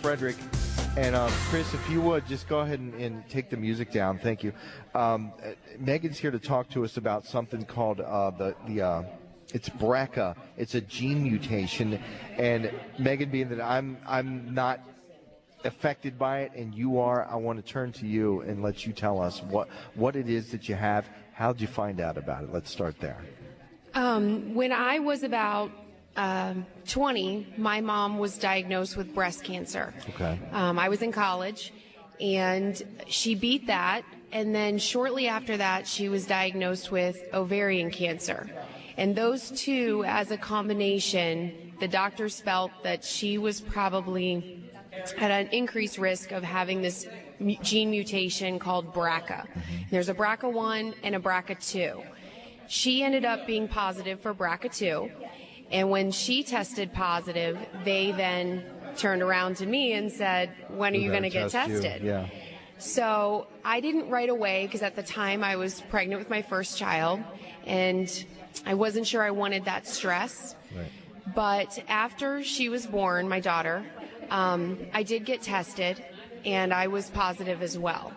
Frederick. And Chris, if you would, just go ahead and take the music down. Thank you. Megan's here to talk to us about something called it's BRCA. It's a gene mutation. And Megan, being that I'm not affected by it and you are, I want to turn to you and let you tell us what it is that you have. How did you find out about it? Let's start there. When I was about 20, my mom was diagnosed with breast cancer. Okay. I was in college, and she beat that, and then shortly after that, she was diagnosed with ovarian cancer. And those two, as a combination, the doctors felt that she was probably at an increased risk of having this gene mutation called BRCA. There's a BRCA1 and a BRCA2. She ended up being positive for BRCA2. And when she tested positive, they then turned around to me and said, when are you going to get tested? Yeah. So I didn't right away, because at the time I was pregnant with my first child, and I wasn't sure I wanted that stress. Right. But after she was born, my daughter, I did get tested, and I was positive as well.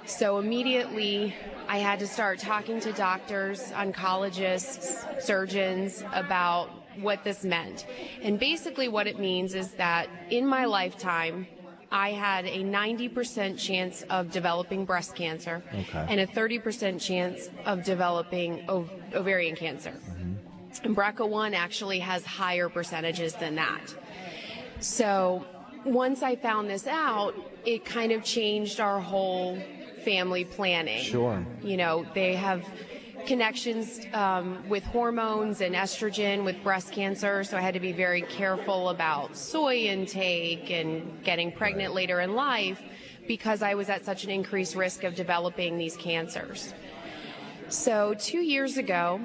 So immediately I had to start talking to doctors, oncologists, surgeons about what this meant. And basically what it means is that in my lifetime, I had a 90% chance of developing breast cancer and a 30% chance of developing ovarian cancer. And BRCA1 actually has higher percentages than that. So once I found this out, it kind of changed our whole family planning. Sure. You know, they have connections with hormones and estrogen with breast cancer, so I had to be very careful about soy intake and getting pregnant later in life because I was at such an increased risk of developing these cancers. So 2 years ago,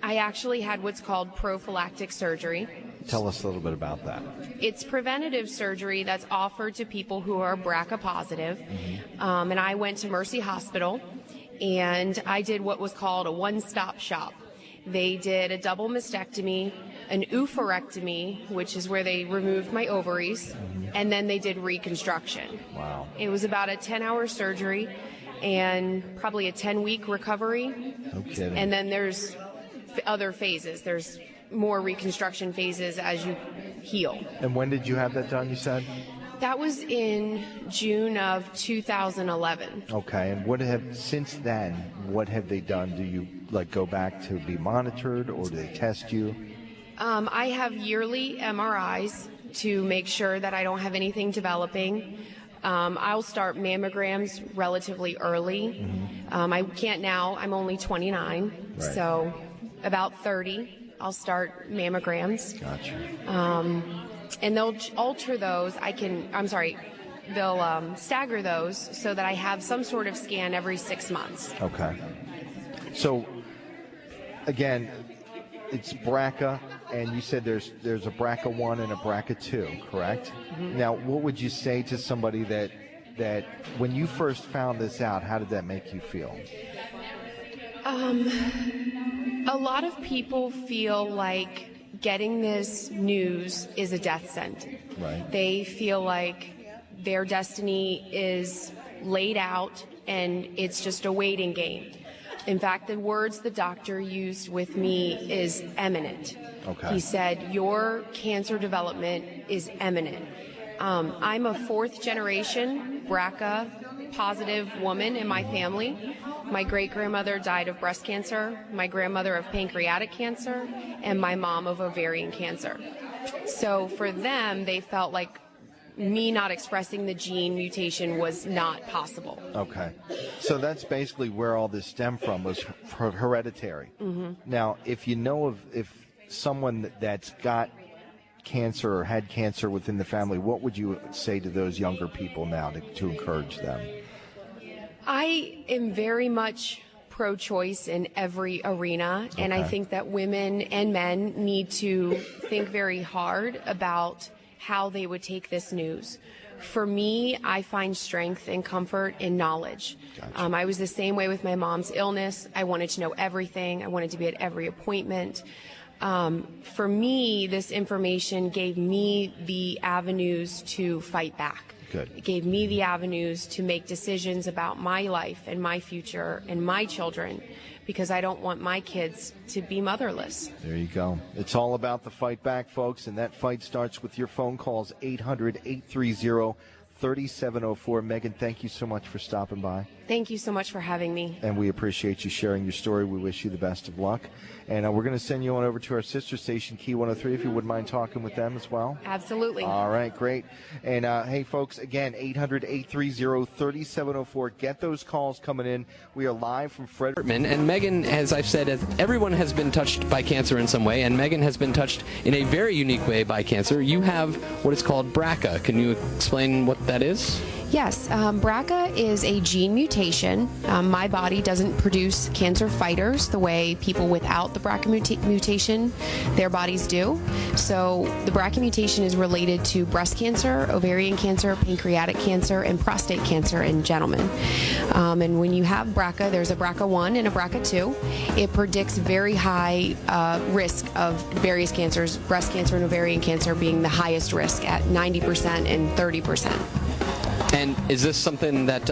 I actually had what's called prophylactic surgery. Tell us a little bit about that. It's preventative surgery that's offered to people who are BRCA positive. And I went to Mercy Hospital, and I did what was called a one-stop shop. They did a double mastectomy, an oophorectomy, which is where they removed my ovaries, and then they did reconstruction. Wow. It was about a 10-hour surgery and probably a 10-week recovery. No kidding. And then there's other phases. There's more reconstruction phases as you heal. And when did you have that done, you said? That was in June of 2011. Okay, and since then, what have they done? Do you go back to be monitored, or do they test you? I have yearly MRIs to make sure that I don't have anything developing. I'll start mammograms relatively early. I can't now, I'm only 29, so about 30. I'll start mammograms. Gotcha. And they'll alter those. They'll stagger those so that I have some sort of scan every 6 months. Okay. So, again, it's BRCA, and you said there's a BRCA1 and a BRCA2, correct? Now, what would you say to somebody that when you first found this out, how did that make you feel? A lot of people feel like getting this news is a death sentence. Right. They feel like their destiny is laid out and it's just a waiting game. In fact, the words the doctor used with me is imminent. Okay. He said, your cancer development is imminent. I'm a fourth generation BRCA positive woman in my family. My great-grandmother died of breast cancer, my grandmother of pancreatic cancer, and my mom of ovarian cancer. So for them, they felt like me not expressing the gene mutation was not possible. Okay. So that's basically where all this stemmed from, was hereditary. Now, if you know if someone that's got cancer or had cancer within the family, what would you say to those younger people now to encourage them? I am very much pro-choice in every arena, and I think that women and men need to think very hard about how they would take this news. For me, I find strength and comfort in knowledge. Gotcha. I was the same way with my mom's illness. I wanted to know everything. I wanted to be at every appointment. For me, this information gave me the avenues to fight back. Good. It gave me the avenues to make decisions about my life and my future and my children, because I don't want my kids to be motherless. There you go. It's all about the fight back, folks, and that fight starts with your phone calls, 800-830-3704. Megan, thank you so much for stopping by. Thank you so much for having me. And we appreciate you sharing your story. We wish you the best of luck. And we're going to send you on over to our sister station, Key 103, if you wouldn't mind talking with them as well. Absolutely. All right, great. And, hey, folks, again, 800-830-3704. Get those calls coming in. We are live from Frederick. And Megan, as I've said, everyone has been touched by cancer in some way, and Megan has been touched in a very unique way by cancer. You have what is called BRCA. Can you explain what that is? Yes, BRCA is a gene mutation. My body doesn't produce cancer fighters the way people without the BRCA mutation, their bodies do. So the BRCA mutation is related to breast cancer, ovarian cancer, pancreatic cancer, and prostate cancer in gentlemen. And when you have BRCA, there's a BRCA1 and a BRCA2. It predicts very high risk of various cancers, breast cancer and ovarian cancer being the highest risk at 90% and 30%. And is this something that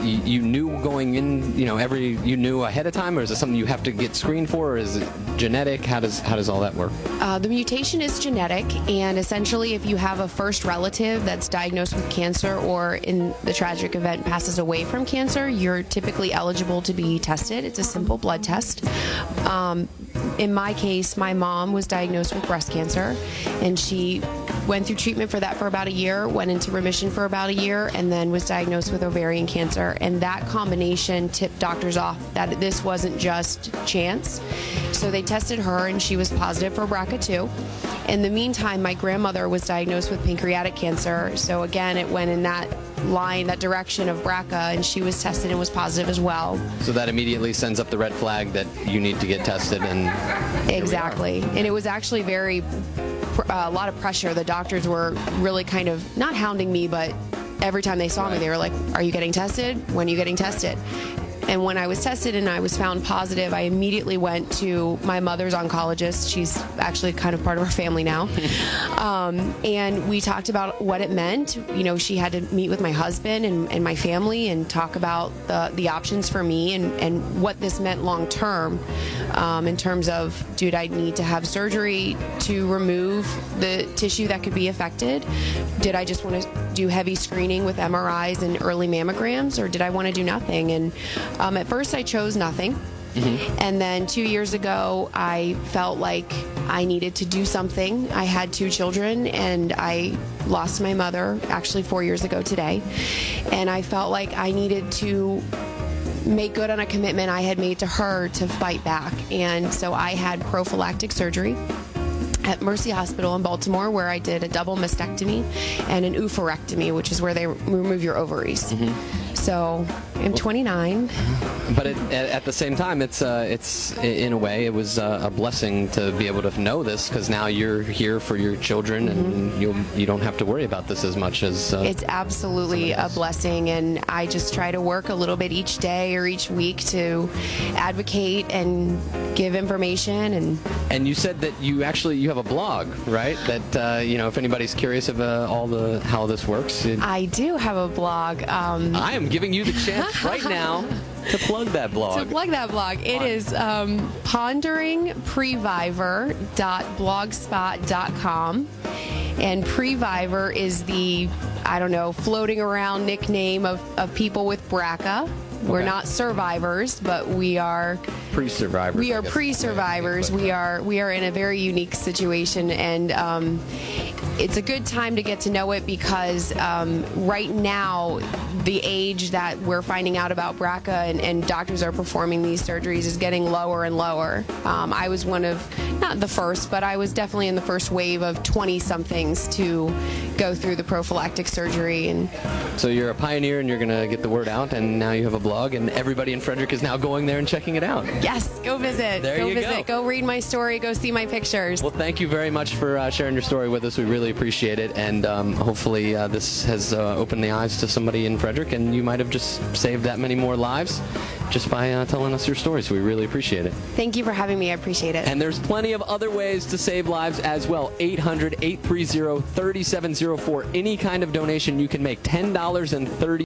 you knew going in, you knew ahead of time, or is it something you have to get screened for, or is it genetic? How does all that work? The mutation is genetic, and essentially if you have a first relative that's diagnosed with cancer or in the tragic event passes away from cancer, you're typically eligible to be tested. It's a simple blood test. In my case, my mom was diagnosed with breast cancer, and she went through treatment for that for about a year, went into remission for about a year, and then was diagnosed with ovarian cancer. And that combination tipped doctors off that this wasn't just chance. So they tested her, and she was positive for BRCA2. In the meantime, my grandmother was diagnosed with pancreatic cancer. So again, it went in that line, that direction of BRCA, and she was tested and was positive as well. So that immediately sends up the red flag that you need to get tested. And exactly. And it was actually a lot of pressure. The doctors were really kind of not hounding me, but every time they saw me, they were like, "Are you getting tested? When are you getting tested?" And when I was tested and I was found positive, I immediately went to my mother's oncologist. She's actually kind of part of our family now. And we talked about what it meant. She had to meet with my husband and my family and talk about the options for me and what this meant long term in terms of, did I need to have surgery to remove the tissue that could be affected? Did I just want to do heavy screening with MRIs and early mammograms, or did I want to do nothing? And at first I chose nothing. Mm-hmm. And then 2 years ago, I felt like I needed to do something. I had 2 children, and I lost my mother actually 4 years ago today. And I felt like I needed to make good on a commitment I had made to her to fight back. And so I had prophylactic surgery at Mercy Hospital in Baltimore, where I did a double mastectomy and an oophorectomy, which is where they remove your ovaries. Mm-hmm. So I'm 29. But at the same time, it's in a way, it was a blessing to be able to know this, because now you're here for your children, and you don't have to worry about this as much as it's absolutely a blessing, and I just try to work a little bit each day or each week to advocate and give information. And you said that you have a blog, right? That if anybody's curious about how this works. I do have a blog. I am giving you the chance right now to plug that blog. It is ponderingprevivor.blogspot.com. And Previvor is the, floating around nickname of people with BRCA. Okay. We're not survivors, but we are pre-survivors. We are pre-survivors. We are in a very unique situation, and it's a good time to get to know it, because right now the age that we're finding out about BRCA and doctors are performing these surgeries is getting lower and lower. I was one of, not the first, but I was definitely in the first wave of 20-somethings to go through the prophylactic surgery. And so you're a pioneer, and you're going to get the word out, and now you have a blog, and everybody in Frederick is now going there and checking it out. Yes, go visit. There you go. Go read my story. Go see my pictures. Well, thank you very much for sharing your story with us. We really really appreciate it, and hopefully this has opened the eyes to somebody in Frederick, and you might have just saved that many more lives just by telling us your stories. We really appreciate it. Thank you for having me. I appreciate it. And there's plenty of other ways to save lives as well. 800-830-3704. Any kind of donation you can make, $10.30.